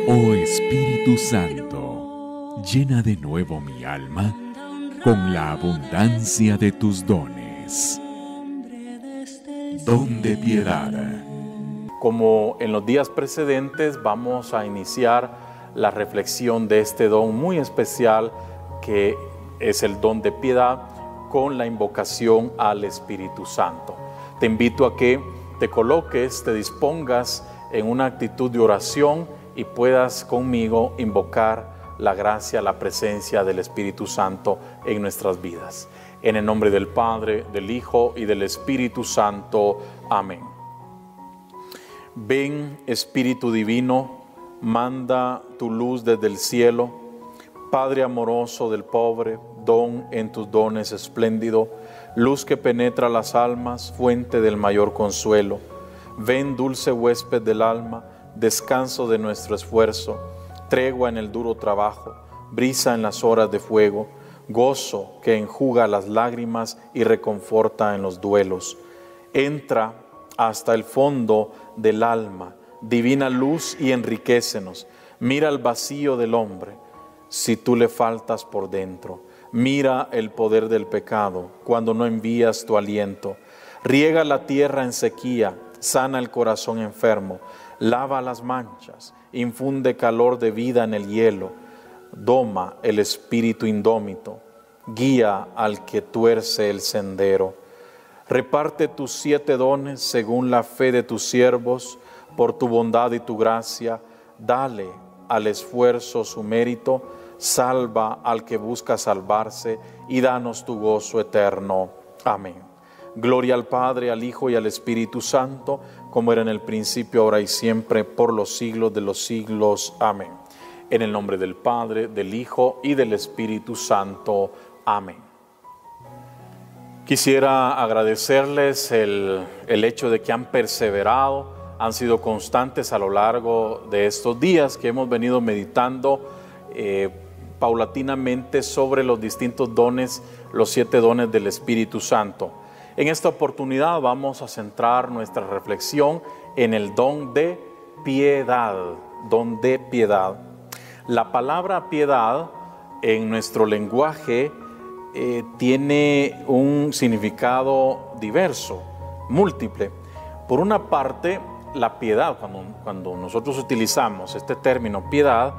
Oh Espíritu Santo, llena de nuevo mi alma con la abundancia de tus dones. Don de piedad. Como en los días precedentes, vamos a iniciar la reflexión de este don muy especial que es el don de piedad con la invocación al Espíritu Santo. Te invito a que te coloques, te dispongas en una actitud de oración y puedas conmigo invocar la gracia, la presencia del Espíritu Santo en nuestras vidas. En el nombre del Padre, del Hijo y del Espíritu Santo. Amén. Ven, Espíritu Divino, manda tu luz desde el cielo. Padre amoroso del pobre, don en tus dones espléndido, luz que penetra las almas, fuente del mayor consuelo. Ven, dulce huésped del alma, descanso de nuestro esfuerzo, tregua en el duro trabajo, brisa en las horas de fuego, gozo que enjuga las lágrimas y reconforta en los duelos. Entra hasta el fondo del alma, divina luz, y enriquécenos. Mira el vacío del hombre, si tú le faltas por dentro. Mira el poder del pecado cuando no envías tu aliento. Riega la tierra en sequía, sana el corazón enfermo, lava las manchas, infunde calor de vida en el hielo, doma el espíritu indómito, guía al que tuerce el sendero. Reparte tus 7 dones según la fe de tus siervos, por tu bondad y tu gracia, dale al esfuerzo su mérito, salva al que busca salvarse y danos tu gozo eterno. Amén. Gloria al Padre, al Hijo y al Espíritu Santo, como era en el principio, ahora y siempre, por los siglos de los siglos. Amén. En el nombre del Padre, del Hijo y del Espíritu Santo. Amén. Quisiera agradecerles el hecho de que han perseverado, han sido constantes a lo largo de estos días que hemos venido meditando paulatinamente sobre los distintos dones, los 7 dones del Espíritu Santo. En esta oportunidad vamos a centrar nuestra reflexión en el don de piedad, don de piedad. La palabra piedad en nuestro lenguaje tiene un significado diverso, múltiple. Por una parte, la piedad, cuando nosotros utilizamos este término piedad,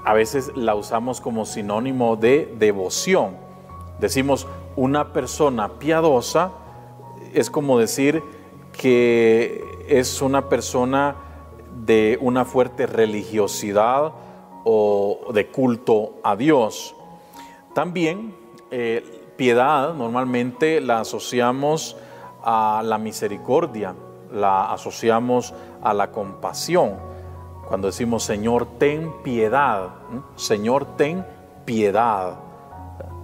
a veces la usamos como sinónimo de devoción. Decimos, una persona piadosa es como decir que es una persona de una fuerte religiosidad o de culto a Dios. También piedad normalmente la asociamos a la misericordia, la asociamos a la compasión. Cuando decimos Señor, ten piedad, Señor, ten piedad,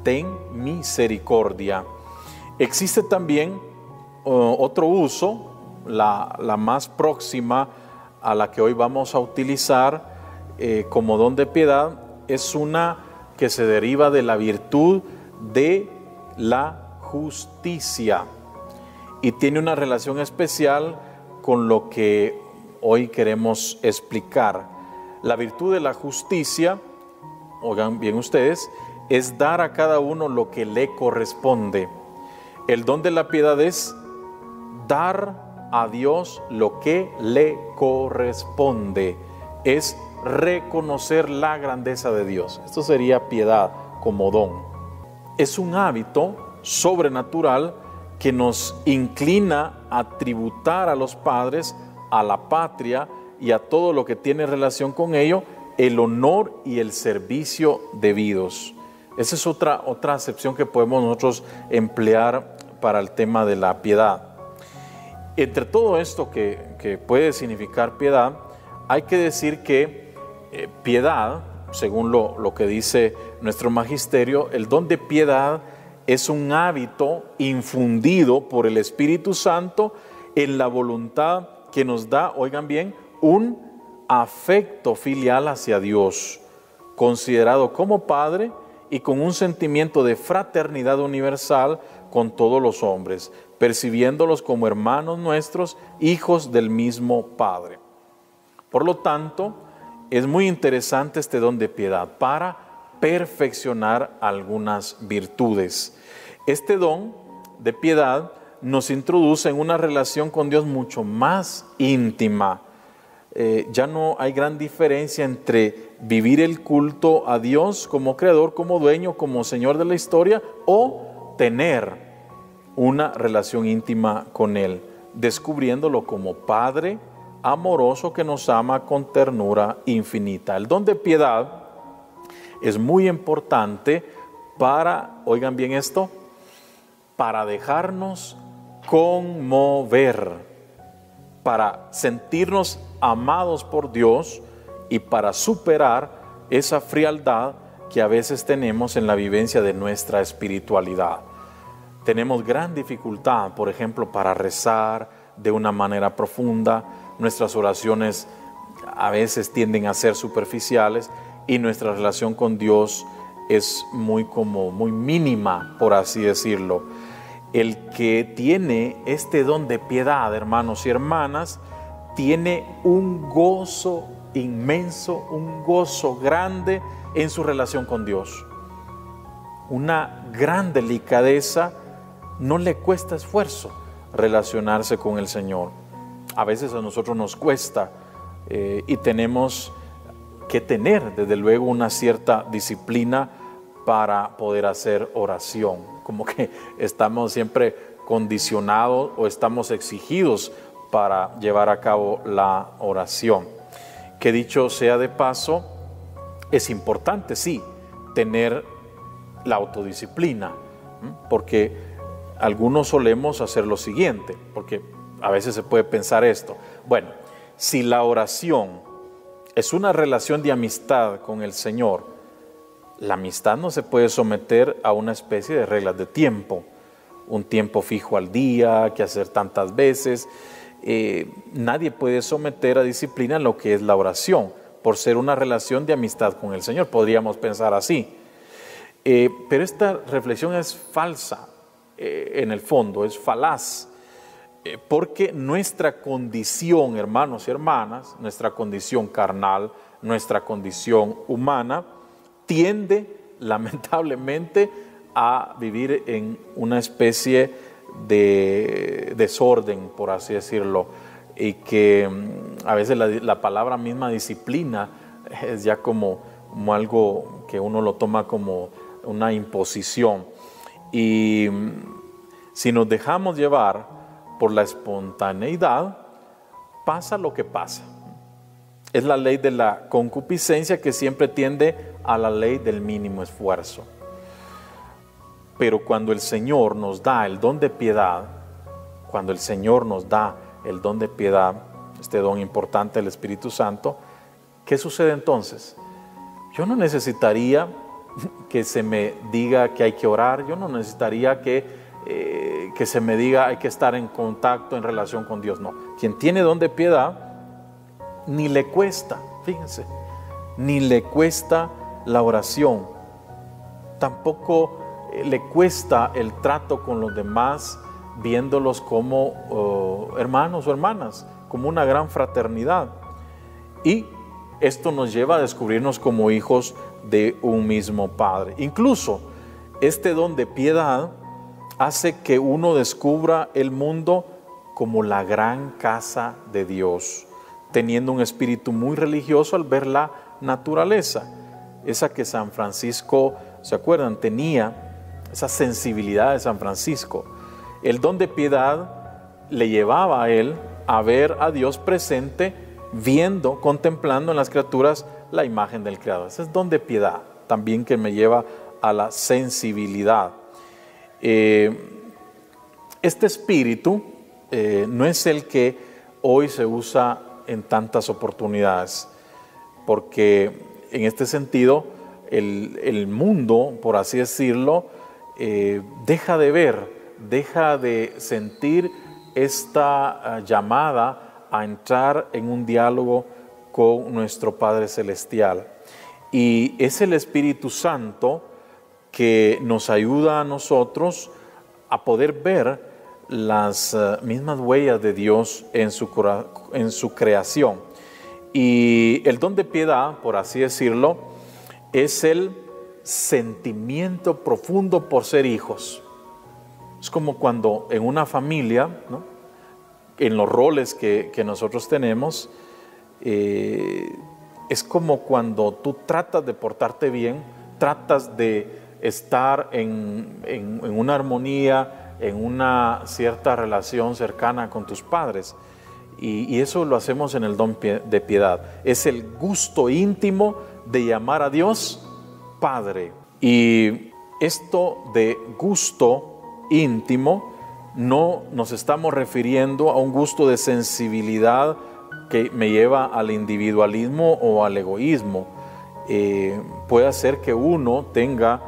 ten misericordia. Existe también otro uso, la más próxima a la que hoy vamos a utilizar como don de piedad, es una que se deriva de la virtud de la justicia y tiene una relación especial con lo que hoy queremos explicar. La virtud de la justicia, oigan bien ustedes, es dar a cada uno lo que le corresponde. El don de la piedad es dar a Dios lo que le corresponde, es reconocer la grandeza de Dios. Esto sería piedad como don. Es un hábito sobrenatural que nos inclina a tributar a los padres, a la patria y a todo lo que tiene relación con ello, el honor y el servicio debidos. Esa es otra acepción que podemos nosotros emplear para el tema de la piedad. Entre todo esto que puede significar piedad, hay que decir que piedad, según lo que dice nuestro magisterio, el don de piedad es un hábito infundido por el Espíritu Santo en la voluntad que nos da, oigan bien, un afecto filial hacia Dios, considerado como Padre y con un sentimiento de fraternidad universal con todos los hombres, percibiéndolos como hermanos nuestros, hijos del mismo Padre. Por lo tanto, es muy interesante este don de piedad para perfeccionar algunas virtudes. Este don de piedad nos introduce en una relación con Dios mucho más íntima. Ya no hay gran diferencia entre vivir el culto a Dios como creador, como dueño, como señor de la historia, o tener una relación íntima con Él, descubriéndolo como Padre amoroso que nos ama con ternura infinita. El don de piedad es muy importante para, oigan bien esto, para dejarnos conmover, para sentirnos amados por Dios y para superar esa frialdad que a veces tenemos en la vivencia de nuestra espiritualidad. Tenemos gran dificultad, por ejemplo, para rezar de una manera profunda. Nuestras oraciones a veces tienden a ser superficiales y nuestra relación con Dios es muy mínima, por así decirlo. El que tiene este don de piedad, hermanos y hermanas, tiene un gozo inmenso, un gozo grande en su relación con Dios. Una gran delicadeza, no le cuesta esfuerzo relacionarse con el Señor. A veces a nosotros nos cuesta y tenemos que tener desde luego una cierta disciplina para poder hacer oración. Como que estamos siempre condicionados o estamos exigidos para llevar a cabo la oración. Que dicho sea de paso, es importante, sí, tener la autodisciplina, porque algunos solemos hacer lo siguiente, porque a veces se puede pensar esto. Bueno, si la oración es una relación de amistad con el Señor, la amistad no se puede someter a una especie de reglas de tiempo, un tiempo fijo al día, que hacer tantas veces. Nadie puede someter a disciplina lo que es la oración, por ser una relación de amistad con el Señor, podríamos pensar así. Pero esta reflexión es falsa, en el fondo, es falaz, porque nuestra condición, hermanos y hermanas, nuestra condición carnal, nuestra condición humana, tiende lamentablemente a vivir en una especie de desorden, por así decirlo, y que a veces la palabra misma disciplina es ya como algo que uno lo toma como una imposición. Y si nos dejamos llevar por la espontaneidad, pasa lo que pasa. Es la ley de la concupiscencia que siempre tiende a la ley del mínimo esfuerzo. Pero cuando el Señor nos da el don de piedad, cuando el Señor nos da el don de piedad, este don importante del Espíritu Santo, ¿qué sucede entonces? Yo no necesitaría que se me diga que hay que orar, yo no necesitaría que se me diga hay que estar en contacto, en relación con Dios. No, quien tiene don de piedad, ni le cuesta, fíjense, ni le cuesta la oración, tampoco le cuesta el trato con los demás, viéndolos como hermanos o hermanas, como una gran fraternidad. Y esto nos lleva a descubrirnos como hijos de un mismo Padre. Incluso este don de piedad hace que uno descubra el mundo como la gran casa de Dios, teniendo un espíritu muy religioso al ver la naturaleza, esa que San Francisco, ¿se acuerdan? Tenía esa sensibilidad de San Francisco. El don de piedad le llevaba a él a ver a Dios presente, viendo, contemplando en las criaturas la imagen del Creador. Ese es don de piedad, también que me lleva a la sensibilidad. Este espíritu no es el que hoy se usa en tantas oportunidades, porque en este sentido el mundo, por así decirlo, deja de ver, deja de sentir esta llamada a entrar en un diálogo con nuestro Padre Celestial. Y es el Espíritu Santo que nos ayuda a nosotros a poder ver las mismas huellas de Dios en su creación. Y el don de piedad, por así decirlo, es el sentimiento profundo por ser hijos. Es como cuando en una familia, ¿no?, en los roles que nosotros tenemos, es como cuando tú tratas de portarte bien, tratas de estar en una armonía, en una cierta relación cercana con tus padres. Y eso lo hacemos en el don de piedad. Es el gusto íntimo de llamar a Dios Padre. Y esto de gusto íntimo no nos estamos refiriendo a un gusto de sensibilidad que me lleva al individualismo o al egoísmo. Puede ser que uno tenga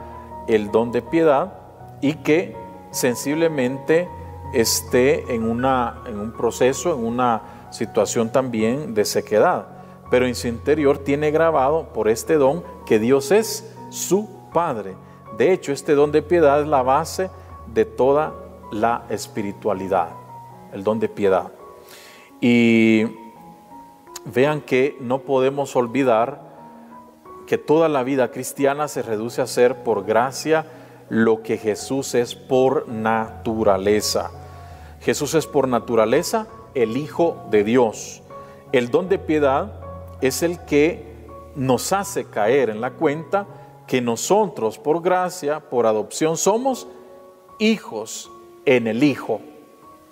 el don de piedad y que sensiblemente esté en un proceso, en una situación también de sequedad, pero en su interior tiene grabado por este don que Dios es su Padre. De hecho, este don de piedad es la base de toda la espiritualidad, el don de piedad. Y vean que no podemos olvidar que toda la vida cristiana se reduce a ser por gracia lo que Jesús es por naturaleza. Jesús es por naturaleza el Hijo de Dios. El don de piedad es el que nos hace caer en la cuenta que nosotros por gracia, por adopción, somos hijos en el Hijo.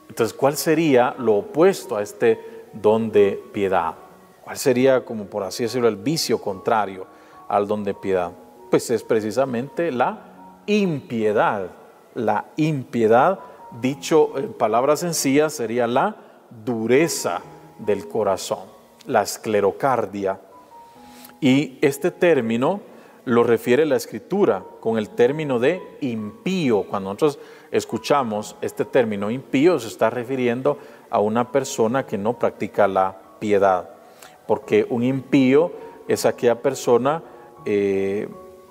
Entonces, ¿cuál sería lo opuesto a este don de piedad? ¿Cuál sería, como por así decirlo, el vicio contrario al don de piedad? Pues es precisamente la impiedad. La impiedad, dicho en palabras sencillas, sería la dureza del corazón, la esclerocardia. Y este término lo refiere la Escritura con el término de impío. Cuando nosotros escuchamos este término impío, se está refiriendo a una persona que no practica la piedad, porque un impío es aquella persona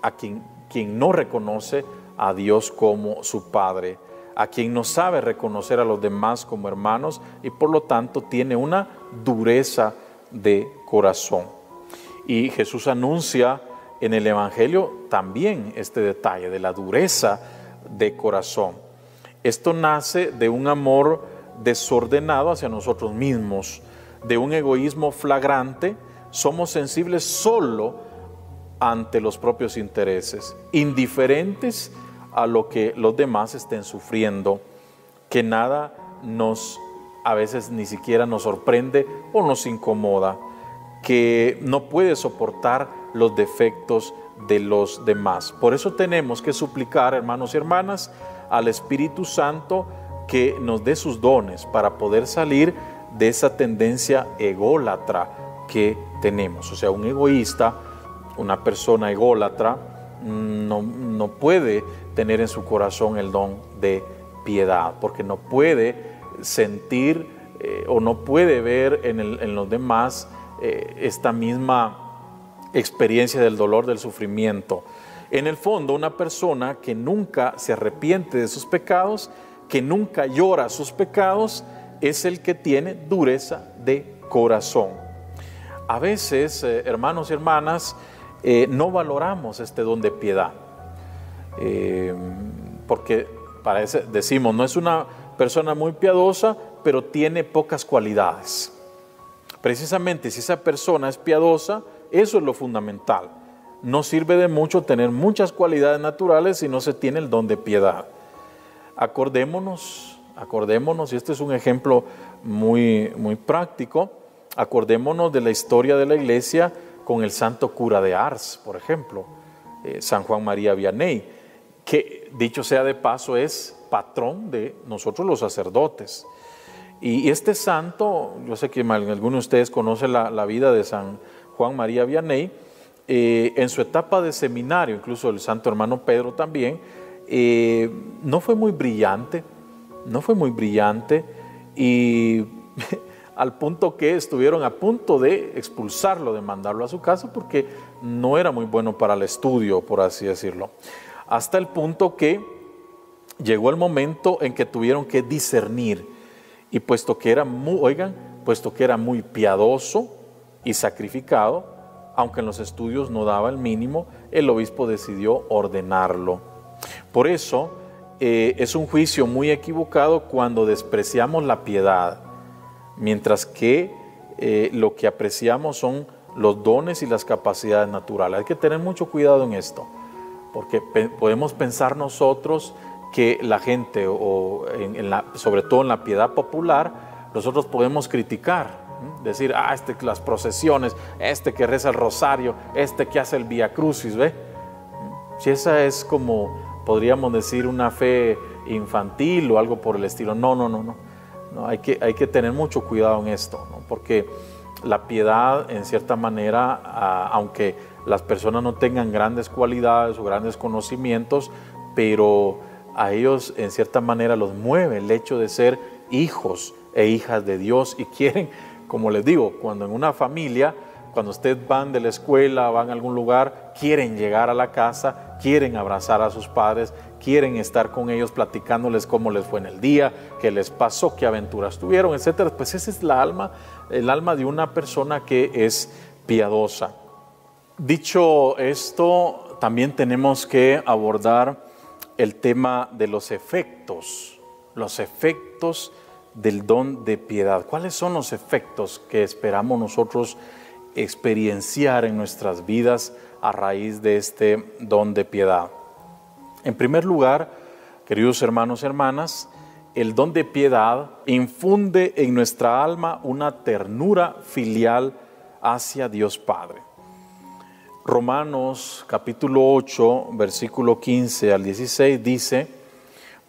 a quien no reconoce a Dios como su Padre, a quien no sabe reconocer a los demás como hermanos y por lo tanto tiene una dureza de corazón. Y Jesús anuncia en el Evangelio también este detalle de la dureza de corazón. Esto nace de un amor desordenado hacia nosotros mismos, de un egoísmo flagrante. Somos sensibles solo ante los propios intereses, indiferentes a lo que los demás estén sufriendo, que nada a veces ni siquiera nos sorprende o nos incomoda, que no puede soportar los defectos de los demás. Por eso tenemos que suplicar, hermanos y hermanas, al Espíritu Santo que nos dé sus dones para poder salir de esa tendencia ególatra que tenemos. O sea, un egoísta, una persona ególatra, no puede tener en su corazón el don de piedad, porque no puede sentir o no puede ver en los demás esta misma experiencia del dolor, del sufrimiento. En el fondo, una persona que nunca se arrepiente de sus pecados, que nunca llora sus pecados, es el que tiene dureza de corazón. A veces, hermanos y hermanas, no valoramos este don de piedad, porque decimos, no es una persona muy piadosa, pero tiene pocas cualidades. Precisamente si esa persona es piadosa, eso es lo fundamental. No sirve de mucho tener muchas cualidades naturales si no se tiene el don de piedad. Acordémonos, y este es un ejemplo muy, muy práctico, acordémonos de la historia de la iglesia con el santo cura de Ars, por ejemplo, San Juan María Vianney, que dicho sea de paso es patrón de nosotros los sacerdotes. Y este santo, yo sé que alguno de ustedes conoce la vida de San Juan María Vianney, en su etapa de seminario, incluso el santo hermano Pedro también, no fue muy brillante y al punto que estuvieron a punto de expulsarlo, de mandarlo a su casa porque no era muy bueno para el estudio, por así decirlo. Hasta el punto que llegó el momento en que tuvieron que discernir y puesto que era muy piadoso, y sacrificado, aunque en los estudios no daba el mínimo, el obispo decidió ordenarlo. Por eso es un juicio muy equivocado cuando despreciamos la piedad, mientras que lo que apreciamos son los dones y las capacidades naturales. Hay que tener mucho cuidado en esto, porque podemos pensar nosotros que la gente, sobre todo en la piedad popular, nosotros podemos criticar, decir, las procesiones, que reza el rosario, que hace el Vía Crucis, ¿ve? Si esa es como, podríamos decir, una fe infantil o algo por el estilo. No, hay que tener mucho cuidado en esto, ¿no? Porque la piedad, en cierta manera, aunque las personas no tengan grandes cualidades o grandes conocimientos, pero a ellos en cierta manera los mueve el hecho de ser hijos e hijas de Dios, y quieren, como les digo, cuando en una familia, cuando ustedes van de la escuela, van a algún lugar, quieren llegar a la casa, quieren abrazar a sus padres, quieren estar con ellos platicándoles cómo les fue en el día, qué les pasó, qué aventuras tuvieron, etcétera. Pues esa es el alma de una persona que es piadosa. Dicho esto, también tenemos que abordar el tema de los efectos del don de piedad. ¿Cuáles son los efectos que esperamos nosotros experienciar en nuestras vidas a raíz de este don de piedad? En primer lugar, queridos hermanos y hermanas, el don de piedad infunde en nuestra alma una ternura filial hacia Dios Padre. Romanos capítulo 8, versículo 15 al 16 dice: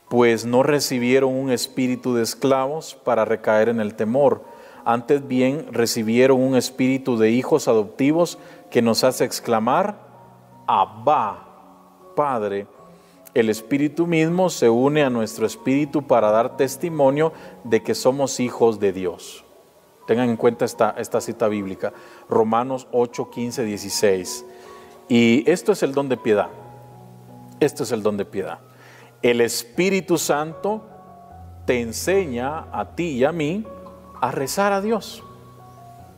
pues no recibieron un espíritu de esclavos para recaer en el temor, antes bien recibieron un espíritu de hijos adoptivos que nos hace exclamar: Abba, Padre. El Espíritu mismo se une a nuestro espíritu para dar testimonio de que somos hijos de Dios. Tengan en cuenta esta cita bíblica, Romanos 8, 15, 16. Y esto es el don de piedad. Esto es el don de piedad. El Espíritu Santo te enseña a ti y a mí a rezar a Dios.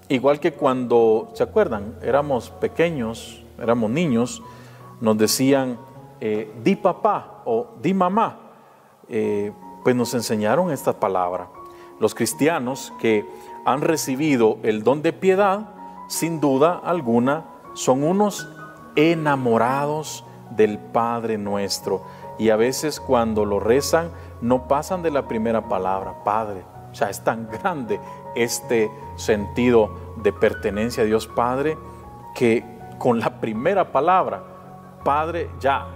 Igual que cuando, ¿se acuerdan? Éramos pequeños, éramos niños, nos decían, di papá o di mamá. Pues nos enseñaron esta palabra. Los cristianos que han recibido el don de piedad, sin duda alguna, son unos enamorados del Padre nuestro. Y a veces cuando lo rezan, no pasan de la primera palabra, Padre. O sea, es tan grande este sentido de pertenencia a Dios Padre, que con la primera palabra, Padre, ya,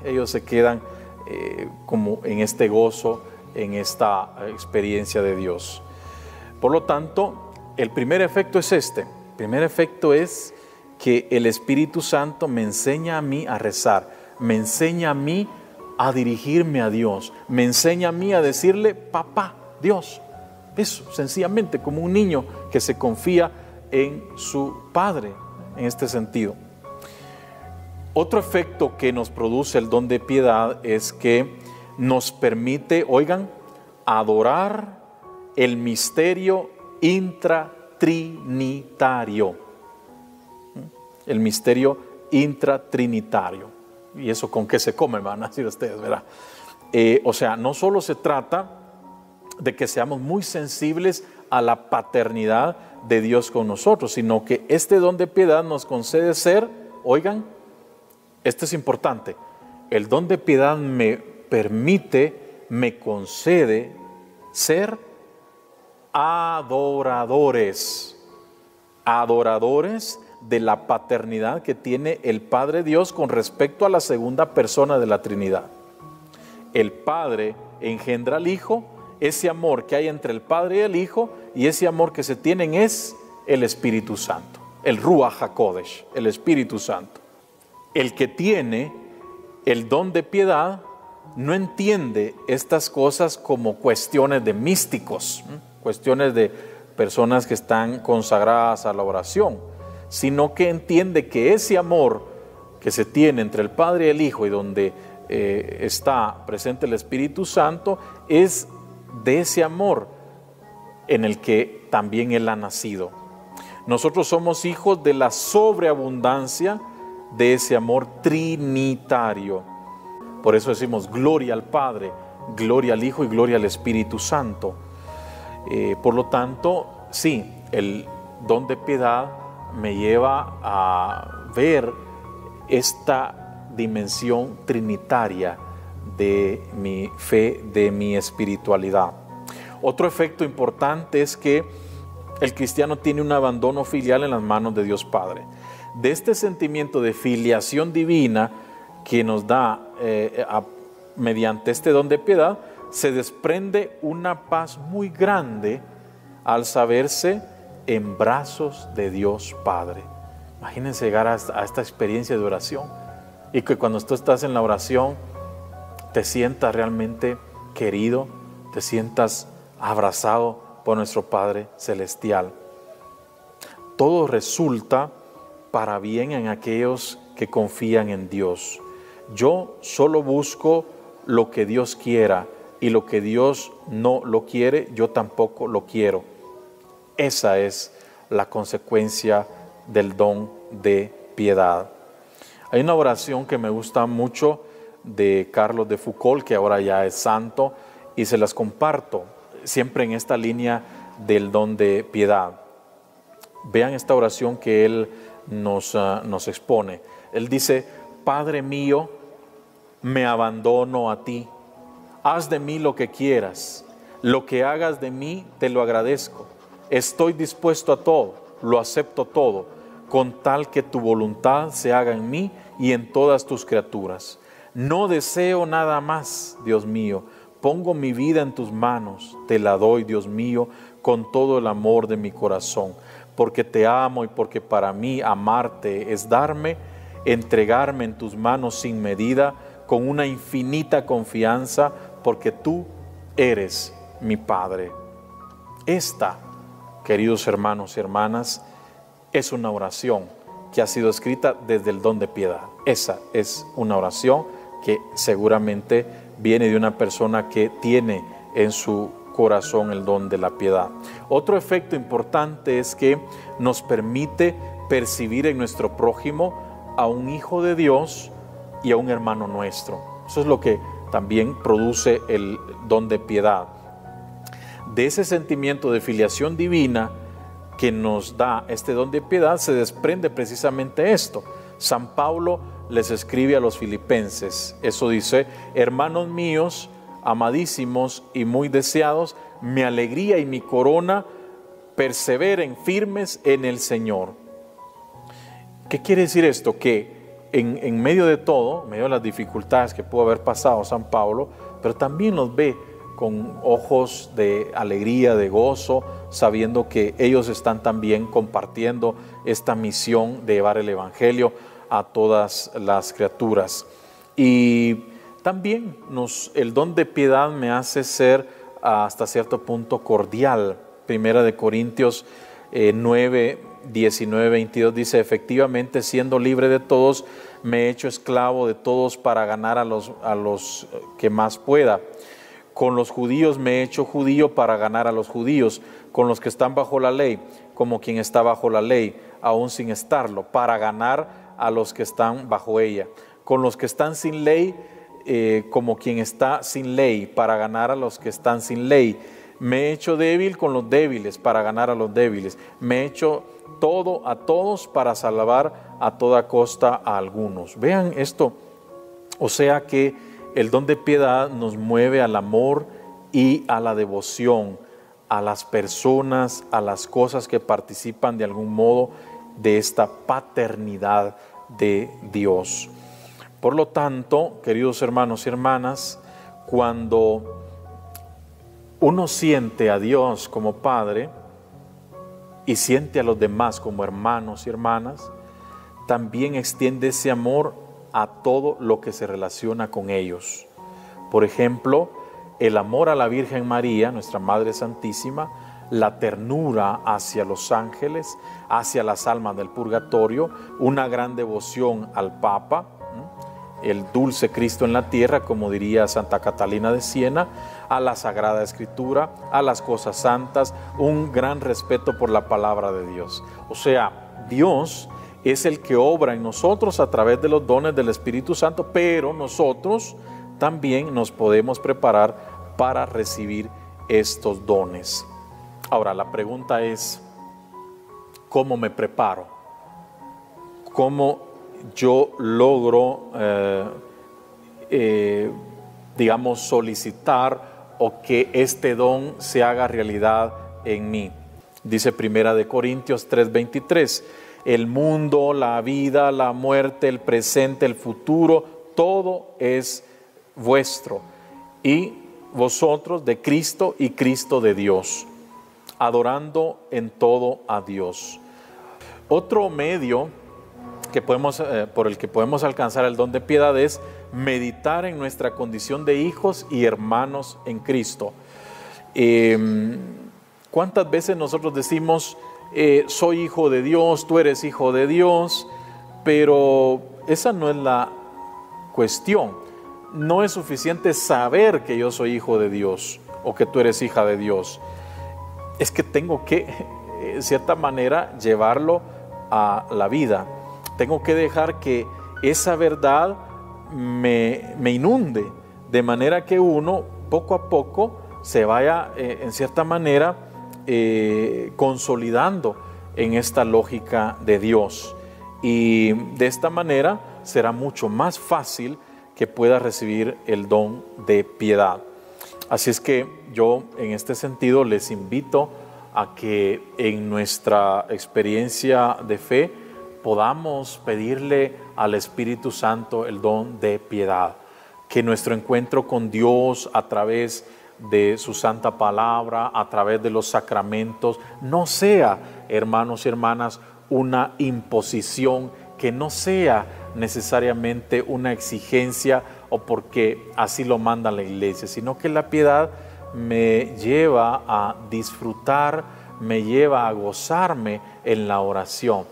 ellos se quedan como en este gozo, en esta experiencia de Dios. Por lo tanto, el primer efecto es este. El primer efecto es que el Espíritu Santo me enseña a mí a rezar, me enseña a mí a dirigirme a Dios, me enseña a mí a decirle, papá, Dios. Eso, sencillamente, como un niño que se confía en su padre, en este sentido. Otro efecto que nos produce el don de piedad es que nos permite, oigan, adorar el misterio intratrinitario. El misterio intratrinitario. ¿Y eso con qué se come? Van a decir ustedes, ¿verdad? O sea, no solo se trata de que seamos muy sensibles a la paternidad de Dios con nosotros, sino que este don de piedad nos concede ser, oigan, esto es importante, el don de piedad me permite, me concede ser adoradores de la paternidad que tiene el Padre Dios con respecto a la segunda persona de la Trinidad. El Padre engendra al Hijo, ese amor que hay entre el Padre y el Hijo, y ese amor que se tienen es el Espíritu Santo, el Ruach HaKodesh, el Espíritu Santo. El que tiene el don de piedad no entiende estas cosas como cuestiones de místicos, cuestiones de personas que están consagradas a la oración, sino que entiende que ese amor que se tiene entre el Padre y el Hijo y donde está presente el Espíritu Santo es de ese amor en el que también Él ha nacido. Nosotros somos hijos de la sobreabundancia de ese amor trinitario. Por eso decimos gloria al Padre, gloria al Hijo y gloria al Espíritu Santo. Por lo tanto, sí, el don de piedad me lleva a ver esta dimensión trinitaria de mi fe, de mi espiritualidad. Otro efecto importante es que el cristiano tiene un abandono filial en las manos de Dios Padre. De este sentimiento de filiación divina que nos da mediante este don de piedad, se desprende una paz muy grande al saberse en brazos de Dios Padre. Imagínense llegar a esta experiencia de oración y que cuando tú estás en la oración te sientas realmente querido, te sientas abrazado por nuestro Padre Celestial. Todo resulta para bien en aquellos que confían en Dios. Yo solo busco lo que Dios quiera y lo que Dios no lo quiere, yo tampoco lo quiero. Esa es la consecuencia del don de piedad. Hay una oración que me gusta mucho de Carlos de Foucault, que ahora ya es santo, y se las comparto, siempre en esta línea del don de piedad. Vean esta oración que él nos expone. Él dice: Padre mío, me abandono a ti. Haz de mí lo que quieras. Lo que hagas de mí te lo agradezco. Estoy dispuesto a todo, lo acepto todo, con tal que tu voluntad se haga en mí y en todas tus criaturas. No deseo nada más, Dios mío. Pongo mi vida en tus manos, te la doy, Dios mío, con todo el amor de mi corazón, porque te amo y porque para mí amarte es darme, entregarme en tus manos sin medida, con una infinita confianza, porque tú eres mi Padre. Esta, queridos hermanos y hermanas, es una oración que ha sido escrita desde el don de piedad. Esa es una oración que seguramente viene de una persona que tiene en su corazón el don de la piedad. Otro efecto importante es que nos permite percibir en nuestro prójimo a un hijo de Dios y a un hermano nuestro. Eso es lo que también produce el don de piedad. De ese sentimiento de filiación divina que nos da este don de piedad se desprende precisamente esto. San Pablo les escribe a los filipenses, eso dice: hermanos míos, amadísimos y muy deseados, mi alegría y mi corona, perseveren firmes en el Señor. ¿Qué quiere decir esto? Que en medio de todo, en medio de las dificultades que pudo haber pasado San Pablo, pero también los ve con ojos de alegría, de gozo, sabiendo que ellos están también compartiendo esta misión de llevar el Evangelio a todas las criaturas. Y también el don de piedad me hace ser hasta cierto punto cordial. Primera de Corintios 9, 19, 22 dice: efectivamente, siendo libre de todos, me he hecho esclavo de todos para ganar a los que más pueda. Con los judíos me he hecho judío para ganar a los judíos, con los que están bajo la ley, como quien está bajo la ley, aún sin estarlo, para ganar a los que están bajo ella. Con los que están sin ley, como quien está sin ley, para ganar a los que están sin ley. Me he hecho débil con los débiles, para ganar a los débiles. Me he hecho todo a todos, para salvar a toda costa a algunos. Vean esto. O sea que el don de piedad nos mueve al amor y a la devoción a las personas, a las cosas que participan de algún modo de esta paternidad de Dios. Por lo tanto, queridos hermanos y hermanas, cuando uno siente a Dios como Padre y siente a los demás como hermanos y hermanas, también extiende ese amor a todo lo que se relaciona con ellos. Por ejemplo, el amor a la Virgen María, nuestra Madre Santísima, la ternura hacia los ángeles, hacia las almas del purgatorio, una gran devoción al Papa, el dulce Cristo en la tierra, como diría Santa Catalina de Siena, a la Sagrada Escritura, a las cosas santas, un gran respeto por la palabra de Dios. O sea, Dios es el que obra en nosotros a través de los dones del Espíritu Santo, pero nosotros también nos podemos preparar para recibir estos dones. Ahora, la pregunta es, ¿cómo me preparo? ¿Cómo yo logro, digamos, solicitar o que este don se haga realidad en mí? Dice 1 Corintios 3:23, el mundo, la vida, la muerte, el presente, el futuro, todo es vuestro, y vosotros de Cristo y Cristo de Dios, adorando en todo a Dios. Otro medio por el que podemos alcanzar el don de piedad es meditar en nuestra condición de hijos y hermanos en Cristo. ¿Cuántas veces nosotros decimos, soy hijo de Dios, tú eres hijo de Dios? Pero esa no es la cuestión. No es suficiente saber que yo soy hijo de Dios o que tú eres hija de Dios. Es que tengo que, de cierta manera, llevarlo a la vida. Tengo que dejar que esa verdad me inunde, de manera que uno poco a poco se vaya, en cierta manera, consolidando en esta lógica de Dios. Y de esta manera será mucho más fácil que pueda recibir el don de piedad. Así es que yo, en este sentido, les invito a que en nuestra experiencia de fe podamos pedirle al Espíritu Santo el don de piedad, que nuestro encuentro con Dios a través de su santa palabra, a través de los sacramentos, no sea, hermanos y hermanas, una imposición, que no sea necesariamente una exigencia o porque así lo manda la iglesia, sino que la piedad me lleva a disfrutar, me lleva a gozarme en la oración.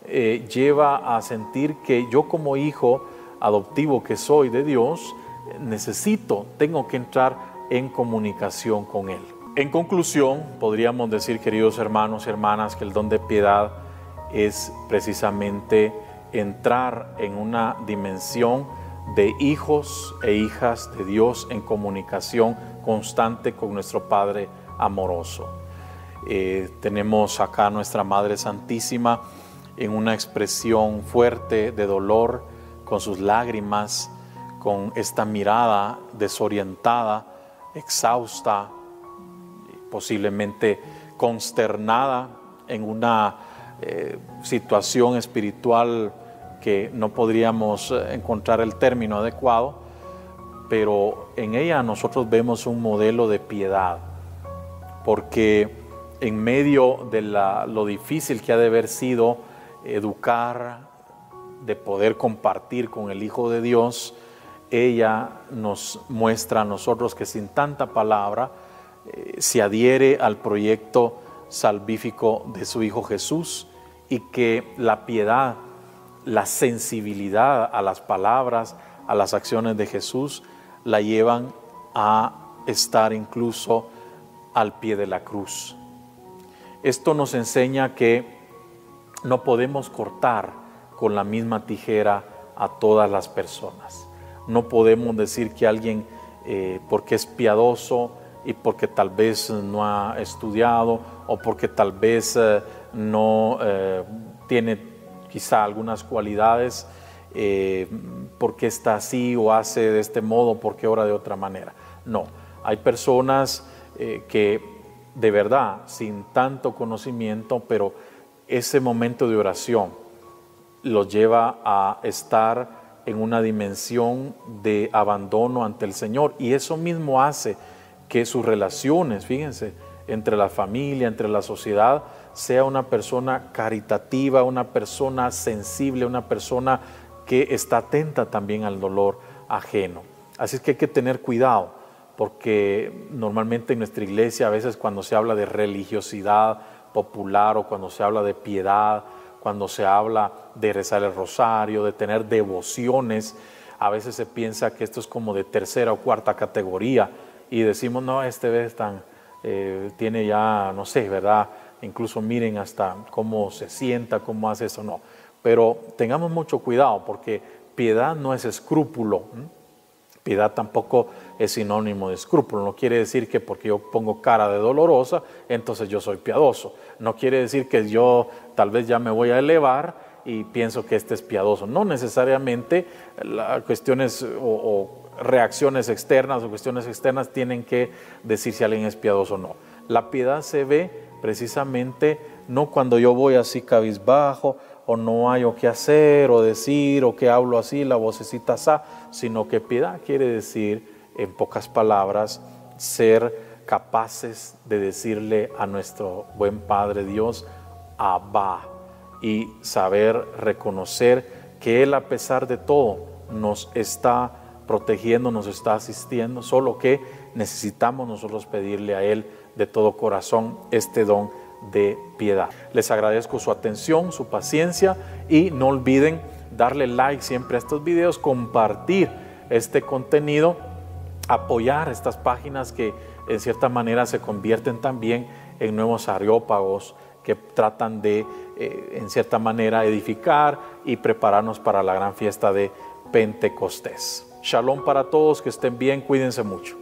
Lleva a sentir que yo, como hijo adoptivo que soy de Dios, tengo que entrar en comunicación con Él. En conclusión, podríamos decir, queridos hermanos y hermanas, que el don de piedad es precisamente entrar en una dimensión de hijos e hijas de Dios en comunicación constante con nuestro Padre amoroso. Tenemos acá a nuestra Madre Santísima en una expresión fuerte de dolor, con sus lágrimas, con esta mirada desorientada, exhausta, posiblemente consternada en una situación espiritual que no podríamos encontrar el término adecuado, pero en ella nosotros vemos un modelo de piedad, porque en medio de lo difícil que ha de haber sido educar, de poder compartir con el Hijo de Dios, ella nos muestra a nosotros que sin tanta palabra se adhiere al proyecto salvífico de su Hijo Jesús, y que la piedad, la sensibilidad a las palabras, a las acciones de Jesús, la llevan a estar incluso al pie de la cruz. Esto nos enseña que no podemos cortar con la misma tijera a todas las personas. No podemos decir que alguien, porque es piadoso y porque tal vez no ha estudiado o porque tal vez no tiene quizá algunas cualidades, porque está así o hace de este modo, porque ora de otra manera. No, hay personas que de verdad, sin tanto conocimiento, pero ese momento de oración los lleva a estar en una dimensión de abandono ante el Señor, y eso mismo hace que sus relaciones, fíjense, entre la familia, entre la sociedad, sea una persona caritativa, una persona sensible, una persona que está atenta también al dolor ajeno. Así es que hay que tener cuidado, porque normalmente en nuestra iglesia a veces cuando se habla de religiosidad popular o cuando se habla de piedad, cuando se habla de rezar el rosario, de tener devociones, a veces se piensa que esto es como de tercera o cuarta categoría y decimos, no, este vez tiene ya, no sé, ¿verdad? Incluso miren hasta cómo se sienta, cómo hace eso, no. Pero tengamos mucho cuidado porque piedad no es escrúpulo. Piedad tampoco es sinónimo de escrúpulo. No quiere decir que porque yo pongo cara de dolorosa, entonces yo soy piadoso. No quiere decir que yo tal vez ya me voy a elevar y pienso que este es piadoso. No necesariamente las cuestiones o reacciones externas o cuestiones externas tienen que decir si alguien es piadoso o no. La piedad se ve precisamente no cuando yo voy así cabizbajo o no hay o qué hacer o decir o que hablo así, la vocecita asá, sino que piedad quiere decir, en pocas palabras, ser capaces de decirle a nuestro buen Padre Dios, Abba, y saber reconocer que Él a pesar de todo nos está protegiendo, nos está asistiendo, solo que necesitamos nosotros pedirle a Él de todo corazón este don de piedad. Les agradezco su atención, su paciencia y no olviden darle like siempre a estos videos, compartir este contenido, apoyar estas páginas que en cierta manera se convierten también en nuevos areópagos que tratan de en cierta manera edificar y prepararnos para la gran fiesta de Pentecostés. Shalom para todos, que estén bien, cuídense mucho.